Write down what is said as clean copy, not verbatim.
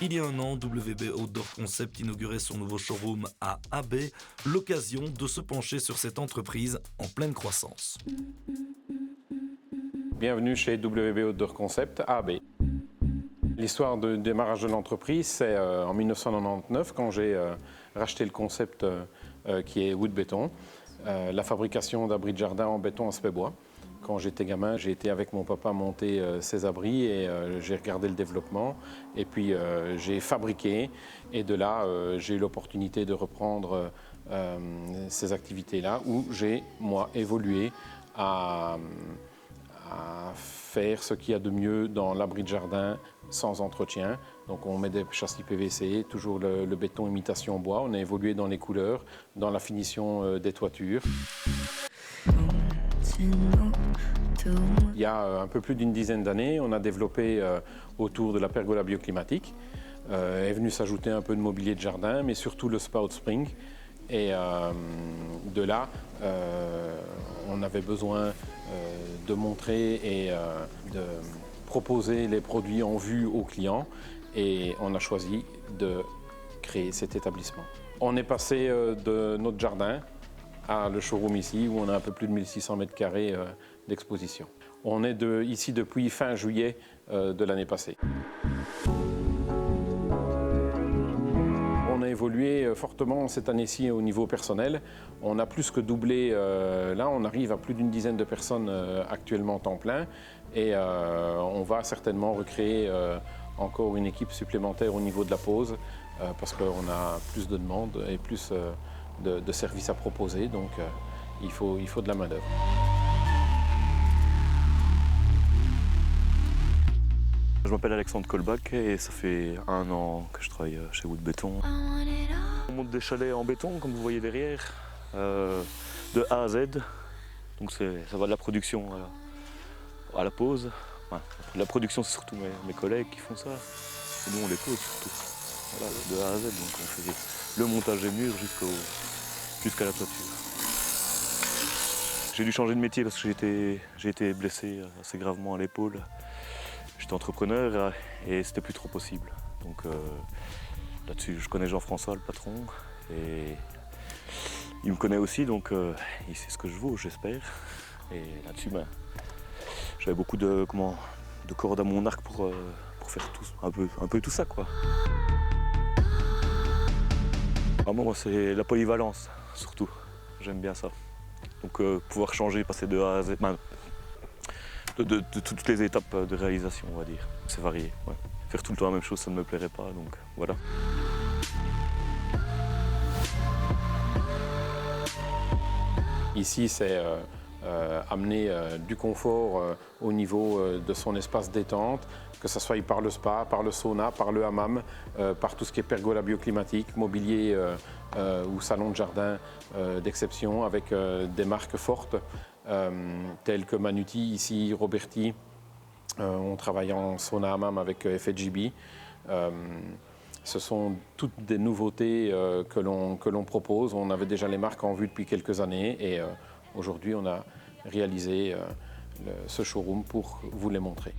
Il y a un an, WB Outdoor Concept inaugurait son nouveau showroom à AB, l'occasion de se pencher sur cette entreprise en pleine croissance. Bienvenue chez WB Outdoor Concept à AB. L'histoire de démarrage de l'entreprise, c'est en 1999 quand j'ai racheté le concept qui est Wood Béton, la fabrication d'abris de jardin en béton aspect bois. Quand j'étais gamin, j'ai été avec mon papa monter ces abris et j'ai regardé le développement et puis j'ai fabriqué et de là j'ai eu l'opportunité de reprendre ces activités-là où j'ai moi évolué à faire ce qu'il y a de mieux dans l'abri de jardin sans entretien. Donc on met des châssis PVC, toujours le béton imitation bois. On a évolué dans les couleurs, dans la finition des toitures. Il y a un peu plus d'une dizaine d'années, on a développé autour de la pergola bioclimatique. Est venu s'ajouter un peu de mobilier de jardin, mais surtout le spout spring. Et de là, on avait besoin de montrer et de proposer les produits en vue aux clients. Et on a choisi de créer cet établissement. On est passé de notre jardin à le showroom ici, où on a un peu plus de 1600 mètres carrés d'exposition. On est ici depuis fin juillet de l'année passée. On a évolué fortement cette année-ci au niveau personnel. On a plus que doublé, là on arrive à plus d'une dizaine de personnes actuellement temps plein et on va certainement recréer encore une équipe supplémentaire au niveau de la pause parce qu'on a plus de demandes et plus de services à proposer, donc il faut de la main-d'œuvre. Je m'appelle Alexandre Colbach et ça fait 1 an que je travaille chez Wood Béton. On monte des chalets en béton, comme vous voyez derrière, de A à Z. Donc ça va de la production à la pose. Enfin, la production, c'est surtout mes collègues qui font ça. Et nous, on les pose surtout. Voilà, de A à Z. Donc on fait le montage des murs jusqu'à la toiture. J'ai dû changer de métier parce que j'ai été blessé assez gravement à l'épaule. J'étais entrepreneur et c'était plus trop possible. Donc là-dessus, je connais Jean-François, le patron, et il me connaît aussi, donc il sait ce que je vaux, j'espère. Et là-dessus, j'avais beaucoup de cordes à mon arc pour faire un peu tout ça, quoi. Vraiment, moi, c'est la polyvalence, surtout. J'aime bien ça. Donc pouvoir changer, passer de A à Z, de toutes les étapes de réalisation, on va dire. C'est varié. Ouais. Faire tout le temps la même chose, ça ne me plairait pas, donc voilà. Ici, c'est amener du confort au niveau de son espace détente, que ce soit par le spa, par le sauna, par le hammam, par tout ce qui est pergola bioclimatique, mobilier ou salon de jardin d'exception avec des marques fortes telles que Manuti, ici Roberti. On travaille en sauna hammam avec FHJB. Ce sont toutes des nouveautés que l'on propose. On avait déjà les marques en vue depuis quelques années et aujourd'hui on a réalisé ce showroom pour vous les montrer.